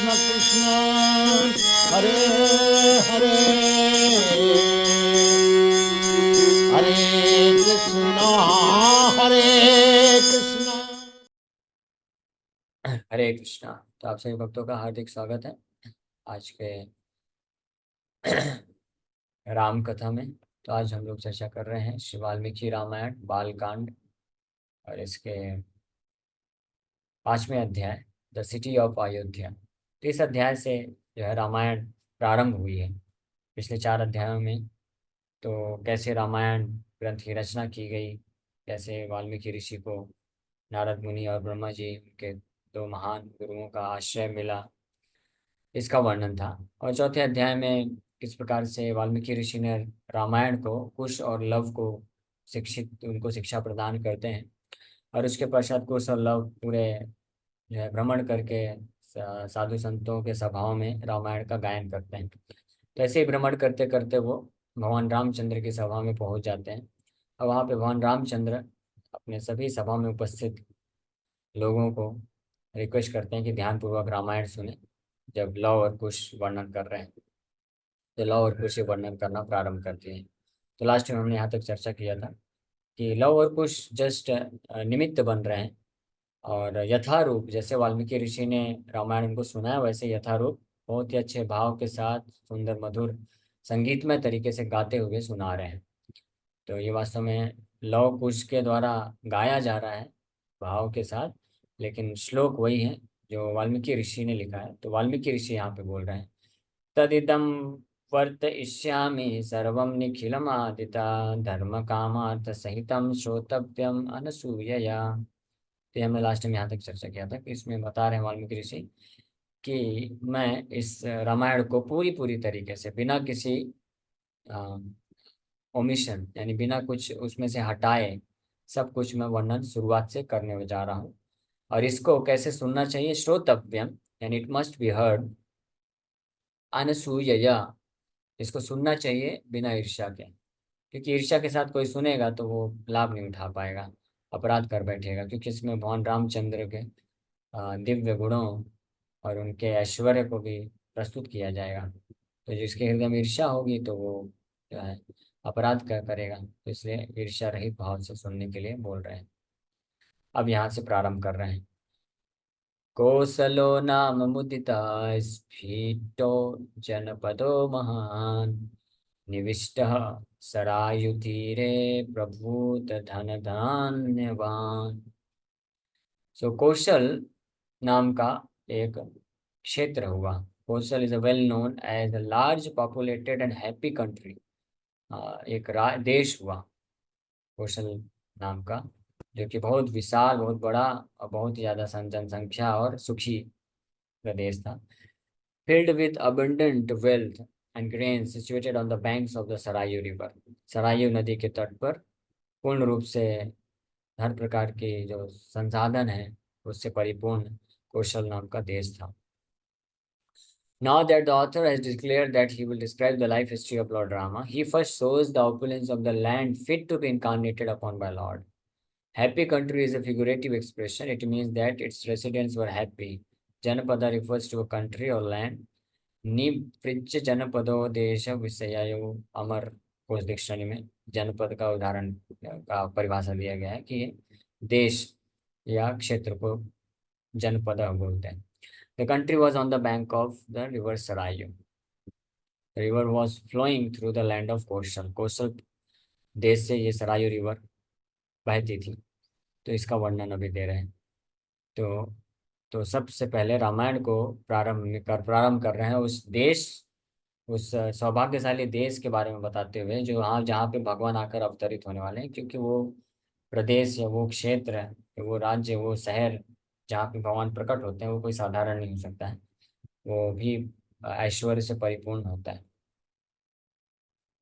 कृष्ण कृष्ण हरे हरे हरे कृष्ण हरे कृष्ण। हरे कृष्णा। तो आप सभी भक्तों का हार्दिक स्वागत है आज के राम कथा में। तो आज हम लोग चर्चा कर रहे हैं श्री वाल्मीकि रामायण बालकांड और इसके 5वें अध्याय द सिटी ऑफ अयोध्या। तो इस अध्याय से जो है रामायण प्रारंभ हुई है। पिछले 4 अध्यायों में तो कैसे रामायण ग्रंथ की रचना की गई, कैसे वाल्मीकि ऋषि को नारद मुनि और ब्रह्मा जी के 2 महान गुरुओं का आश्रय मिला, इसका वर्णन था। और चौथे अध्याय में किस प्रकार से वाल्मीकि ऋषि ने रामायण को कुश और लव को उनको शिक्षा प्रदान करते हैं। और उसके पश्चात कुश और लव पूरे जो है भ्रमण करके साधु संतों के सभाओं में रामायण का गायन करते हैं। तो ऐसे ही भ्रमण करते करते वो भगवान रामचंद्र की सभा में पहुंच जाते हैं। और वहाँ पे भगवान रामचंद्र अपने सभी सभा में उपस्थित लोगों को रिक्वेस्ट करते हैं कि ध्यानपूर्वक रामायण सुने। जब लव और कुश वर्णन कर रहे हैं तो लव और कुश वर्णन करना प्रारंभ करते हैं। तो लास्ट में हमने यहाँ तक चर्चा किया था कि लव और कुश जस्ट निमित्त बन रहे हैं, और यथारूप जैसे वाल्मीकि ऋषि ने रामायण उनको सुनाया वैसे यथारूप बहुत ही अच्छे भाव के साथ सुंदर मधुर संगीतमय तरीके से गाते हुए सुना रहे हैं। तो ये वास्तव में लव कुश के द्वारा गाया जा रहा है भाव के साथ, लेकिन श्लोक वही है जो वाल्मीकि ऋषि ने लिखा है। तो वाल्मीकि ऋषि यहाँ पे बोल रहे हैं, तदिदं वर्तयिष्यामि सर्वं निखिलमादिता धर्मकामार्थसहितं श्रोतव्यम् अनसूयया। तो हमने लास्ट में यहाँ तक चर्चा किया था कि इसमें बता रहे हैं वाल्मीकि ऋषि कि मैं इस रामायण को पूरी पूरी तरीके से बिना किसी ओमिशन यानी बिना कुछ उसमें से हटाए सब कुछ मैं वर्णन शुरुआत से करने जा रहा हूँ। और इसको कैसे सुनना चाहिए, श्रोतव्यम यानी इट मस्ट बी हर्ड अनसूयया, इसको सुनना चाहिए बिना ईर्ष्या के। क्योंकि ईर्ष्या के साथ कोई सुनेगा तो वो लाभ नहीं उठा पाएगा, अपराध कर बैठेगा। क्योंकि इसमें भगवान रामचंद्र के दिव्य गुणों और उनके ऐश्वर्य को भी प्रस्तुत किया जाएगा। तो जिसके हृदय में ईर्ष्या होगी तो वो जो है अपराध करेगा। तो इसलिए ईर्ष्या रहित भाव से सुनने के लिए बोल रहे हैं। अब यहाँ से प्रारंभ कर रहे हैं। कोसलो नाम मुदिता स्फीतो जनपदो महान् निविष्टः सरायुतीरे प्रभूत धन धान्यवान। सो कौशल नाम का एक क्षेत्र हुआ। Kaushal is a well known as a large populated and happy country. एक देश हुआ कौशल नाम का, जो कि बहुत विशाल, बहुत बड़ा और बहुत ही ज़्यादा जनसंख्या और सुखी प्रदेश था। Filled with abundant wealth and grain situated on the banks of the Sarayu River। Sarayu नदी के तट पर पूर्ण रूप से हर प्रकार के जो संसाधन है उससे परिपूर्ण कौशल नाम का देश था। Now that the author has declared that he will describe the life history of Lord Rama, he first shows the opulence of the land fit to be incarnated upon by Lord. Happy country is a figurative expression. It means that its residents were happy. Janapada refers to a country or land. निपृच्छ जनपदो देश विषयो अमर कोश dictionary में जनपद का उदाहरण का परिभाषा दिया गया है कि देश या क्षेत्र को जनपद बोलते हैं। The country was on the bank of the river Sarayu. The river was flowing through the land of Kaushal. Kaushal देश से ये सरायू रिवर बहती थी। तो इसका वर्णन अभी दे रहे हैं। तो सबसे पहले रामायण को प्रारंभ कर रहे हैं उस देश, उस सौभाग्यशाली देश के बारे में बताते हुए जो जहाँ पे भगवान आकर अवतरित होने वाले हैं। क्योंकि वो प्रदेश या वो क्षेत्र है, वो राज्य, वो शहर जहाँ पे भगवान प्रकट होते हैं वो कोई साधारण नहीं हो सकता है। वो भी ऐश्वर्य से परिपूर्ण होता है।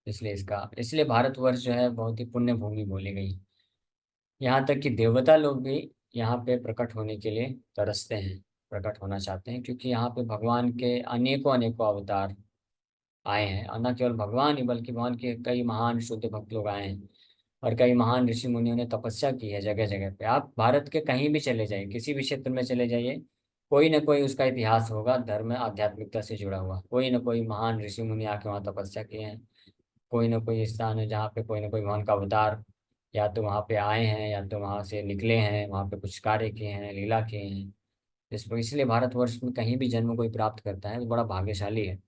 इसलिए भारतवर्ष जो है बहुत ही पुण्य भूमि बोली गई। यहाँ तक कि देवता लोग भी यहाँ पे प्रकट होने के लिए तरसते हैं, प्रकट होना चाहते हैं। क्योंकि यहाँ पे भगवान के अनेकों अनेकों अवतार आए हैं, और न केवल भगवान ही बल्कि भगवान के कई महान शुद्ध भक्त लोग आए हैं। और कई महान ऋषि मुनियों ने तपस्या की है जगह जगह पे। आप भारत के कहीं भी चले जाइए, किसी भी क्षेत्र में चले जाइए, कोई ना कोई उसका इतिहास होगा, धर्म आध्यात्मिकता से जुड़ा हुआ, कोई ना कोई महान ऋषि मुनि आके वहाँ तपस्या किए हैं, कोई ना कोई स्थान है जहाँ पे कोई ना कोई भगवान का अवतार या तो वहाँ पे आए हैं या तो वहाँ से निकले हैं, वहाँ पे कुछ कार्य किए हैं, लीला किए हैं। इसलिए भारतवर्ष में कहीं भी जन्म कोई प्राप्त करता है तो बड़ा भाग्यशाली है।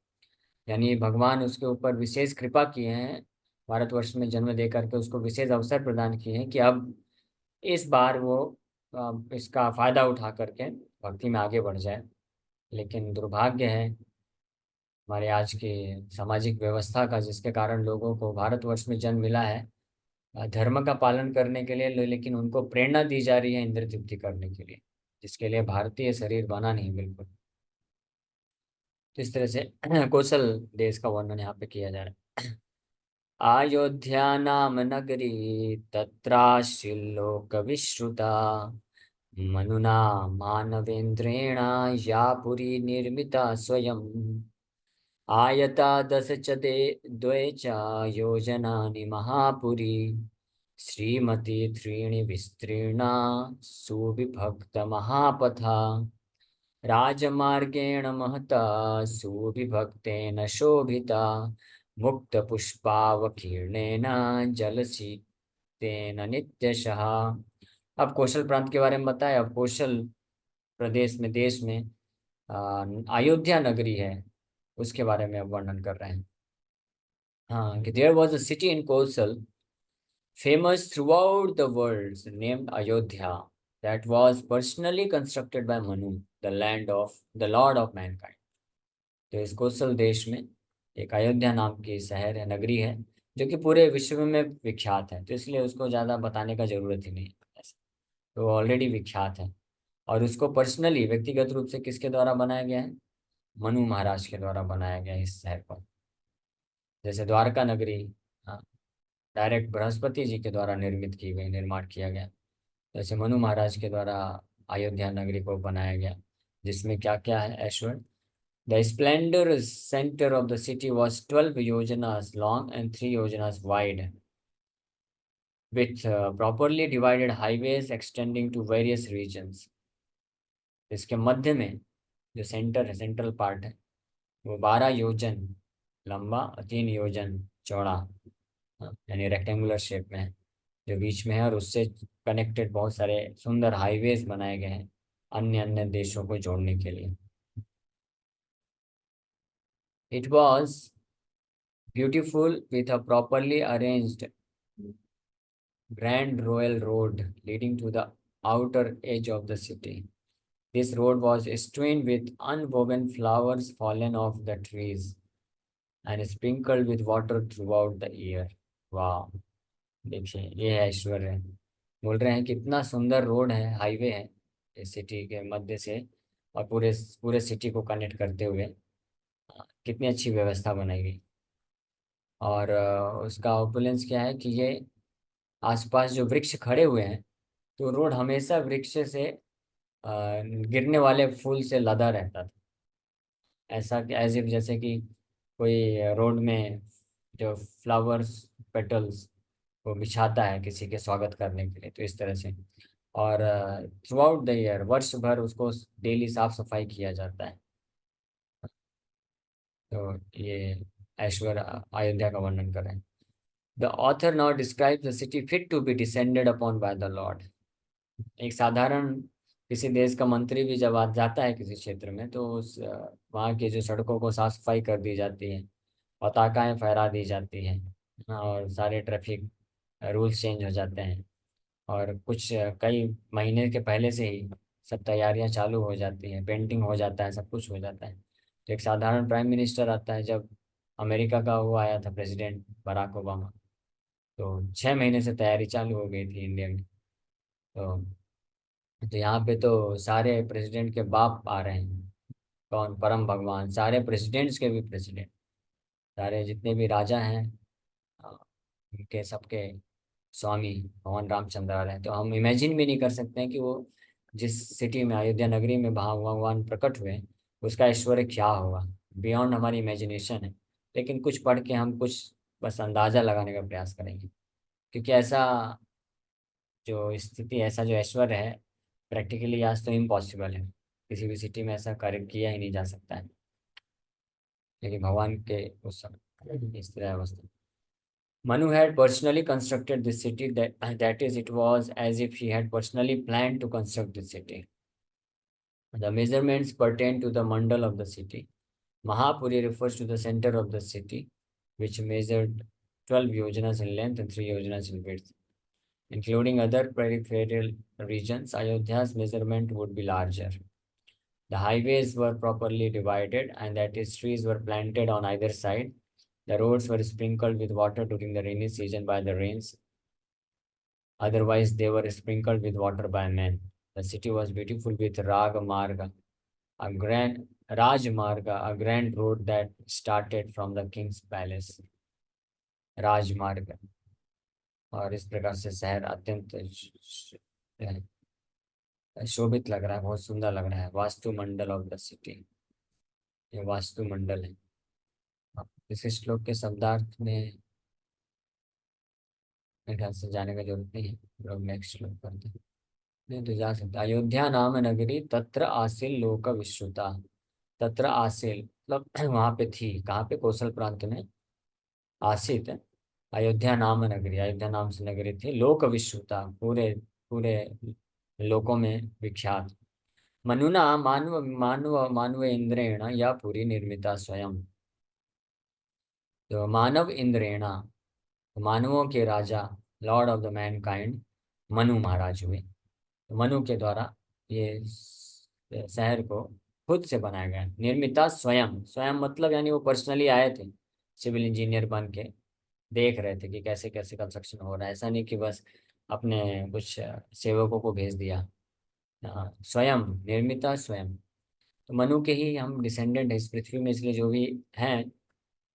यानी भगवान उसके ऊपर विशेष कृपा किए हैं, भारतवर्ष में जन्म दे करके उसको विशेष अवसर प्रदान किए हैं कि अब इस बार वो इसका फायदा उठा करके भक्ति में आगे बढ़ जाए। लेकिन दुर्भाग्य है हमारे आज की सामाजिक व्यवस्था का, जिसके कारण लोगों को भारतवर्ष में जन्म मिला है धर्म का पालन करने के लिए, लेकिन उनको प्रेरणा दी जा रही है इंद्र तृप्ति करने के लिए, जिसके लिए भारतीय शरीर बना नहीं बिल्कुल। तो इस तरह से कौशल देश का वर्णन यहाँ पे किया जा रहा है। अयोध्या नाम नगरी तत्राशीलोक विश्रुता मनुना मानवेन्द्रेण या पुरी निर्मिता स्वयं आयता दश च दे द्वे च योजनानि महापुरी श्रीमती त्रीणि विस्तीर्णा सुविभक्त महापथा राजमार्गेण महता सुविभक्तेन शोभिता मुक्तपुष्पावकीर्णेन जलसीतेन नित्यशः। अब कौशल प्रांत के बारे में बताया। अब कौशल प्रदेश में, देश में अयोध्या नगरी है, उसके बारे में अब वर्णन कर रहे हैं। हाँ, कि there was a city in Kaushal famous throughout the world named Ayodhya that was personally constructed by Manu, the Lord of mankind. तो इस कौशल देश में एक अयोध्या नाम की शहर है, नगरी है, जो कि पूरे विश्व में विख्यात है। तो इसलिए उसको ज़्यादा बताने का जरूरत ही नहीं है, ऐसा तो ऑलरेडी विख्यात है। और उसको पर्सनली, व्यक्तिगत रूप से किसके द्वारा बनाया गया है? मनु महाराज के द्वारा बनाया गया है इस शहर को। जैसे द्वारका नगरी, हाँ, डायरेक्ट बृहस्पति जी के द्वारा निर्मित की गई, निर्माण किया गया, जैसे मनु महाराज के द्वारा अयोध्या नगरी को बनाया गया, जिसमें क्या क्या है ऐश्वर्य। The splendour centre of the city was 12 yojanas long and 3 yojanas wide with properly divided highways extending to various regions. इसके मध्य में जो सेंटर है, सेंट्रल पार्ट है, वो 12 योजन लंबा और 3 योजन चौड़ा, यानी रेक्टेंगुलर शेप में है, जो बीच में है, और उससे कनेक्टेड बहुत सारे सुंदर हाईवेज बनाए गए हैं अन्य अन्य देशों को जोड़ने के लिए। It was beautiful with a properly arranged grand royal road leading to the outer edge of the city. This road was strewn with unwoven flowers fallen off the trees and sprinkled with water throughout the year. वाह, देखिए ये है ऐश्वर्य। बोल रहे हैं कितना सुंदर road है, हाईवे है इस सिटी के मध्य से, और पूरे पूरे सिटी को कनेक्ट करते हुए कितनी अच्छी व्यवस्था बनाई गई। और उसका ओपुलेंस क्या है कि ये आसपास जो वृक्ष खड़े हुए हैं, तो रोड हमेशा वृक्ष से गिरने वाले फूल से लदा रहता था। ऐसा कि एज इफ जैसे कि कोई रोड में जो फ्लावर्स पेटल्स वो बिछाता है किसी के स्वागत करने के लिए, तो इस तरह से। और थ्रू आउट द ईयर, वर्ष भर उसको डेली साफ सफाई किया जाता है। तो ये ऐश्वर्य अयोध्या का वर्णन कर रहे हैं। The author now describe the city fit to be descended upon by the lord. एक साधारण किसी देश का मंत्री भी जब आ जाता है किसी क्षेत्र में, तो उस वहाँ की जो सड़कों को साफ सफाई कर दी जाती है, पताकाएं फहरा दी जाती हैं, और सारे ट्रैफिक रूल्स चेंज हो जाते हैं, और कुछ कई महीने के पहले से ही सब तैयारियां चालू हो जाती हैं, पेंटिंग हो जाता है, सब कुछ हो जाता है। तो एक साधारण प्राइम मिनिस्टर आता है, जब अमेरिका का वो आया था प्रेसिडेंट बराक ओबामा, तो 6 महीने से तैयारी चालू हो गई थी इंडिया में। तो यहाँ पे तो सारे प्रेसिडेंट के बाप आ रहे हैं। कौन? परम भगवान, सारे प्रेसिडेंट्स के भी प्रेसिडेंट, सारे जितने भी राजा हैं अ, उनके सबके स्वामी भगवान रामचंद्र आ रहे हैं। तो हम इमेजिन भी नहीं कर सकते हैं कि वो जिस सिटी में, अयोध्या नगरी में भगवान प्रकट हुए, उसका ऐश्वर्य क्या होगा, बियॉन्ड हमारी इमेजिनेशन है। लेकिन कुछ पढ़ के हम कुछ बस अंदाजा लगाने का प्रयास करेंगे, क्योंकि ऐसा जो स्थिति, ऐसा जो ऐश्वर्य है, प्रैक्टिकली आज तो इम्पॉसिबल है किसी भी सिटी में ऐसा कार्य किया ही नहीं जा सकता है, लेकिन भगवान के उस समय इस तरह अवस्था। Manu had personally constructed this city, that is, it was as if he had personally planned to construct this city. The measurements pertain to the mandal of the city. Mahapuri refers to the center of the city, which measured 12 yojanas in length and 3 yojanas in width. Including other peripheral regions, Ayodhya's measurement would be larger. The highways were properly divided, and that is, trees were planted on either side. The roads were sprinkled with water during the rainy season by the rains. Otherwise, they were sprinkled with water by men. The city was beautiful with Rajmarga, a grand road that started from the king's palace. राजमार्ग, और इस प्रकार से शहर अत्यंत शोभित लग रहा है, बहुत सुंदर लग रहा है। वास्तुमंडल ऑफ द सिटी, ये वास्तुमंडल है। इस श्लोक के शब्दार्थ में मेरे ख्याल से जाने का जरूरत नहीं है, लोग नेक्स्ट श्लोक पढ़ते हैं। नहीं तो जा सकते। अयोध्या नाम नगरी तत्र आसिल लोक विश्रुता। तत्र आसिल मतलब वहां पे थी, कहाँ पे? कौशल प्रांत में आसित अयोध्या नाम नगरी, अयोध्या नाम से नगरी थी। लोक विश्रुता, पूरे पूरे लोकों में विख्यात। मनुना मानव मानव मानव इंद्रेण या पूरी निर्मिता स्वयं। तो मानव इंद्रेणा, मानवों के राजा, lord of the mankind, Manu Maharaj हुए। मनु के द्वारा ये शहर को खुद से बनाया गया। निर्मिता स्वयं, स्वयं मतलब यानी वो पर्सनली आए थे, सिविल इंजीनियर बन के देख रहे थे कि कैसे कैसे कंस्ट्रक्शन हो रहा है। ऐसा नहीं कि बस अपने कुछ सेवकों को भेज दिया। स्वयं, निर्मिता स्वयं। तो मनु के ही हम डिसेंडेंट है इस पृथ्वी में, इसलिए जो भी हैं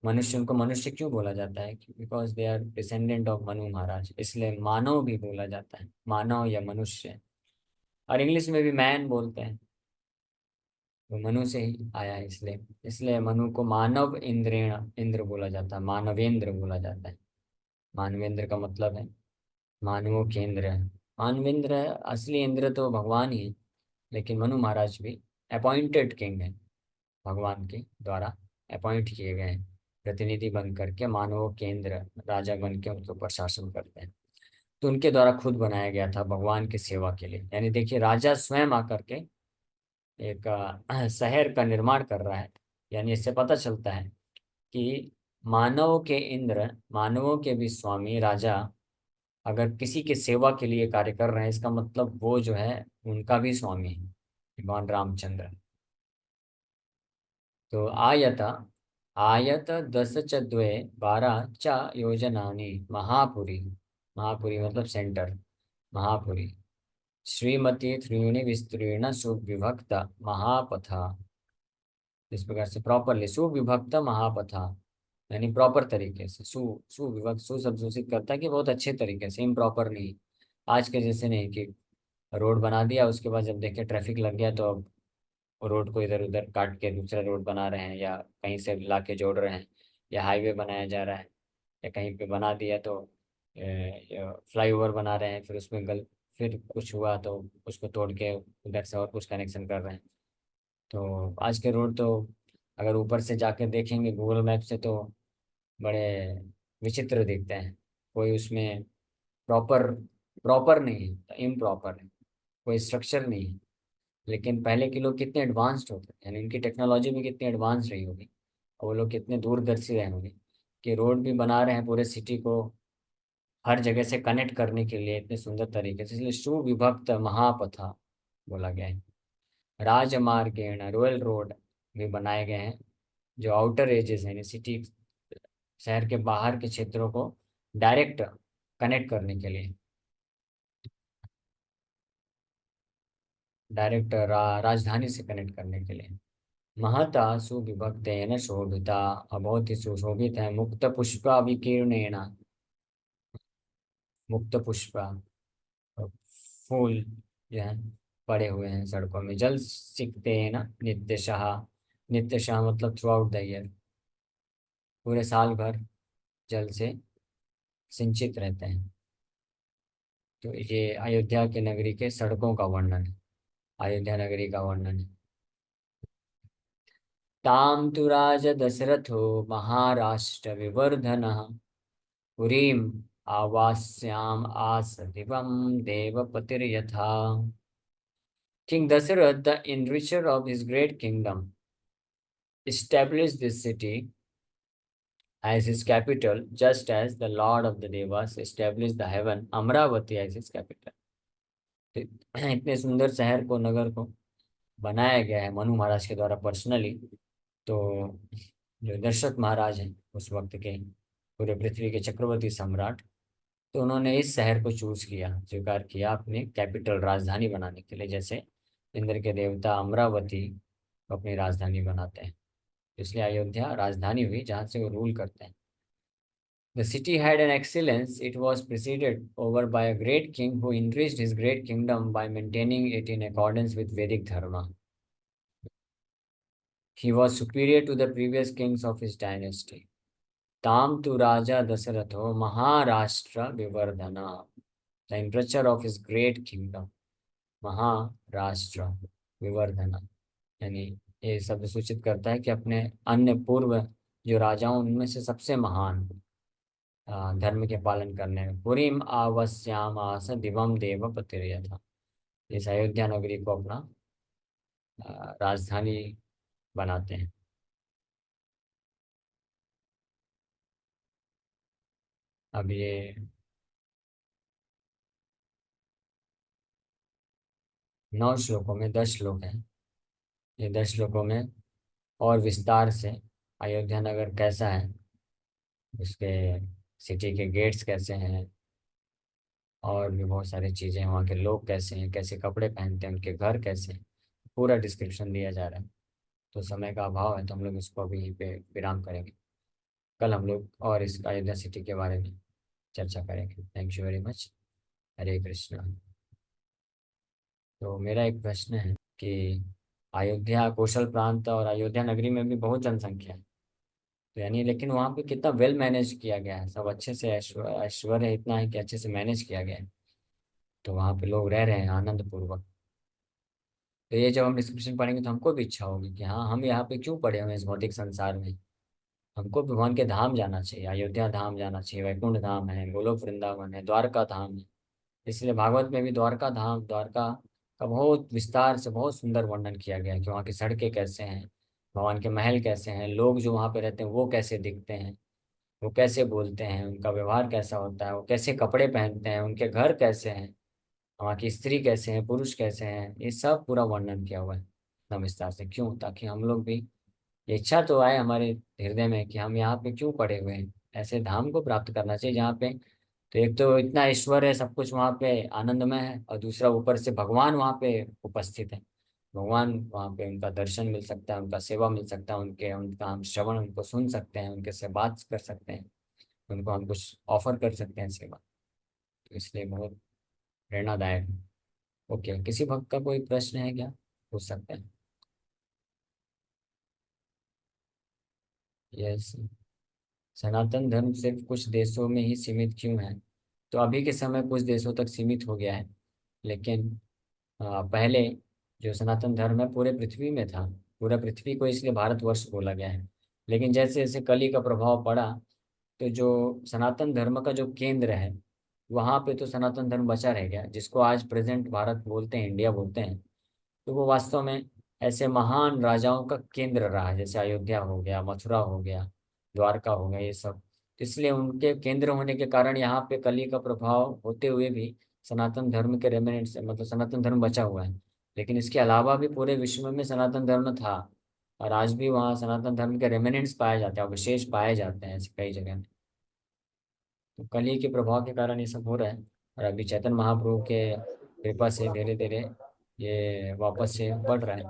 मनुष्य, उनको मनुष्य क्यों बोला जाता है? Because they are descendant of Manu Maharaj, इसलिए मानव भी बोला जाता है, मानव या मनुष्य। और इंग्लिश में भी मैन बोलते हैं, वो मनु से ही आया है, इसलिए इसलिए मनु को मानव इंद्रेण, इंद्र बोला जाता है, मानवेंद्र बोला जाता है। मानवेंद्र का मतलब है मानवों के इंद्र। मानवेंद्र, असली इंद्र तो भगवान ही है, लेकिन मनु महाराज भी अपॉइंटेड किंग है, भगवान के द्वारा अपॉइंट किए गए हैं, प्रतिनिधि बन करके मानवों के इंद्र, राजा बन के उनको प्रशासन करते हैं। तो उनके द्वारा खुद बनाया गया था भगवान की सेवा के लिए। यानी देखिए, राजा स्वयं आकर के एक शहर का निर्माण कर रहा है। यानी इससे पता चलता है कि मानव के इंद्र, मानवों के भी स्वामी राजा अगर किसी के सेवा के लिए कार्य कर रहे हैं, इसका मतलब वो जो है उनका भी स्वामी है, भगवान रामचंद्र। तो आयत आयत 10 च 2 12 च योजनानि महापुरी, महापुरी मतलब सेंटर, महापुरी श्रीमती त्रियुणी विस्तीर्ण सुविभक्त महापथा। इस प्रकार से प्रॉपरली सुविभक्त महापथा, यानी प्रॉपर तरीके से। सुविभक्त, सु शब्द सूचित करता है कि बहुत अच्छे तरीके से, इम्प्रॉपर नहीं। आज के जैसे नहीं कि रोड बना दिया, उसके बाद जब देखे ट्रैफिक लग गया तो अब रोड को इधर उधर काट के दूसरा रोड बना रहे हैं, या कहीं से ला के जोड़ रहे हैं, या हाईवे बनाया जा रहा है, या कहीं पे बना दिया तो फ्लाईओवर बना रहे हैं, फिर उसमें फिर कुछ हुआ तो उसको तोड़ के उधर से और कुछ कनेक्शन कर रहे हैं। तो आज के रोड तो अगर ऊपर से जाके देखेंगे गूगल मैप से तो बड़े विचित्र दिखते हैं। कोई उसमें प्रॉपर प्रॉपर नहीं है, इम्प्रॉपर है, कोई स्ट्रक्चर नहीं है। लेकिन पहले के लोग कितने एडवांस्ड होते हैं, यानी उनकी टेक्नोलॉजी भी कितनी एडवांस रही होगी, और वो लोग कितने दूरदर्शी रहे होंगे कि रोड भी बना रहे हैं पूरे सिटी को हर जगह से कनेक्ट करने के लिए इतने सुंदर तरीके से। इसलिए सुविभक्त महापथा बोला गया है। राजमार्गेण, रॉयल रोड भी बनाए गए हैं, जो आउटर एजेस हैं, सिटी शहर के बाहर के क्षेत्रों को डायरेक्ट कनेक्ट करने के लिए, डायरेक्ट राजधानी से कनेक्ट करने के लिए। महता सुविभक्तेन शोभिता, बहुत ही सुशोभित है। मुक्त पुष्पा विकीर्णेन, मुक्त पुष्पा, फूल जो है पड़े हुए हैं सड़कों में। जल सिक्तेन नित्यशः, नित्यशः मतलब थ्रू आउट द ईयर, पूरे साल भर जल से सिंचित रहते हैं। तो ये अयोध्या के नगरी के सड़कों का वर्णन है, अयोध्या नगरी का वर्णन है। ताम तु राज दशरथो महाराष्ट्र विवर्धनः पुरीम आवास्याम आस Divam देवपतिर्यथा। King Dasarath, the enricher of his great kingdom, established this city as his capital, just as the Lord of the Devas established the heaven, Amravati, as his capital. इतने सुंदर शहर को, नगर को बनाया गया है मनु महाराज के द्वारा पर्सनली। तो जो दशरथ महाराज हैं उस वक्त के पूरे पृथ्वी के चक्रवर्ती सम्राट, तो उन्होंने इस शहर को चूज किया, स्वीकार किया अपनी कैपिटल, राजधानी बनाने के लिए। जैसे इंद्र के देवता अमरावती को अपनी राजधानी बनाते हैं, इसलिए अयोध्या राजधानी हुई जहाँ से वो रूल करते हैं। The city had an excellence. It was presided over by a great king who enriched his great kingdom by maintaining it in accordance with Vedic dharma. He was superior to the previous kings of his dynasty. Tam tu Raja Dasaratho Maharashtra Vivardhana, the enricher of his great kingdom. Maharashtra विवर्धना, यानी ये शब्द सूचित करता है कि अपने अन्य पूर्व जो राजाओं उनमें से सबसे महान धर्म के पालन करने में। पुरीम आवश्याम आस दिवम देव पतिर्य था, इस अयोध्या नगरी को अपना राजधानी बनाते हैं। अब ये 9 श्लोकों में 10 श्लोक हैं। ये 10 श्लोकों में और विस्तार से अयोध्या नगर कैसा है, उसके सिटी के गेट्स कैसे हैं, और भी बहुत सारी चीज़ें, वहाँ के लोग कैसे हैं, कैसे कपड़े पहनते हैं, उनके घर कैसे हैं, पूरा डिस्क्रिप्शन दिया जा रहा है। तो समय का अभाव है तो हम लोग इसको अभी यहीं पे विराम करेंगे। कल हम लोग और इस अयोध्या सिटी के बारे में चर्चा करेंगे। Thank you very much. Hare Krishna. तो मेरा एक प्रश्न है कि अयोध्या कौशल प्रांत और अयोध्या नगरी में भी बहुत जनसंख्या है, तो यानी लेकिन वहाँ पे कितना वेल मैनेज किया गया है, सब अच्छे से, ऐश्वर्य इतना है कि अच्छे से मैनेज किया गया है, तो वहाँ पे लोग रह रहे हैं आनंद पूर्वक। तो ये जब हम डिस्क्रिप्शन पढ़ेंगे तो हमको भी इच्छा होगी कि हाँ, हम यहाँ पे क्यों पड़े हुए हैं इस भौतिक संसार में, हमको भगवान के धाम जाना चाहिए, अयोध्या धाम जाना चाहिए, वैकुंठ धाम है, गोलोक वृंदावन है, द्वारका धाम है। इसलिए भागवत में भी द्वारका धाम, द्वारका का बहुत विस्तार से बहुत सुंदर वर्णन किया गया है कि वहाँ की सड़कें कैसे हैं, भगवान के महल कैसे हैं, लोग जो वहाँ पे रहते हैं वो कैसे दिखते हैं, वो कैसे बोलते हैं, उनका व्यवहार कैसा होता है, वो कैसे कपड़े पहनते हैं, उनके घर कैसे हैं, वहाँ की स्त्री कैसे हैं, पुरुष कैसे हैं, ये सब पूरा वर्णन किया हुआ है एकदम विस्तार से। क्यों? ताकि हम लोग भी, ये इच्छा तो आए हमारे हृदय में कि हम यहाँ पे क्यों पड़े हुए हैं, ऐसे धाम को प्राप्त करना चाहिए जहाँ पे तो एक तो इतना ईश्वर है, सब कुछ वहाँ पे आनंदमय है, और दूसरा ऊपर से भगवान वहाँ पे उपस्थित है। भगवान वहाँ पे, उनका दर्शन मिल सकता है, उनका सेवा मिल सकता है, उनके उनका हम श्रवण उनको सुन सकते हैं, उनके से बात कर सकते हैं, उनको हम कुछ ऑफर कर सकते हैं सेवा। तो इसलिए बहुत प्रेरणादायक है। ओके, किसी भक्त का कोई प्रश्न है क्या? पूछ सकते हैं। यस, सनातन धर्म सिर्फ कुछ देशों में ही सीमित क्यों है? तो अभी के समय कुछ देशों तक सीमित हो गया है, लेकिन पहले जो सनातन धर्म है पूरे पृथ्वी में था। पूरा पृथ्वी को इसलिए भारतवर्ष बोला गया है। लेकिन जैसे जैसे कली का प्रभाव पड़ा, तो जो सनातन धर्म का जो केंद्र है वहाँ पे तो सनातन धर्म बचा रह गया, जिसको आज प्रेजेंट भारत बोलते हैं, इंडिया बोलते हैं। तो वो वास्तव में ऐसे महान राजाओं का केंद्र रहा है, जैसे अयोध्या हो गया, मथुरा हो गया, द्वारका हो गया, ये सब। तो इसलिए उनके केंद्र होने के कारण यहाँ पे कली का प्रभाव होते हुए भी सनातन धर्म के रेमिनेंट्स, मतलब सनातन धर्म बचा हुआ है। लेकिन इसके अलावा भी पूरे विश्व में सनातन धर्म था, और आज भी वहाँ सनातन धर्म के रेमिनेंट्स पाए जाते हैं, अवशेष पाए जाते हैं ऐसे कई जगह में। तो कली के प्रभाव के कारण ये सब हो रहा है, और अभी चैतन्य महाप्रभु के कृपा से धीरे धीरे ये वापस से बढ़ रहा है।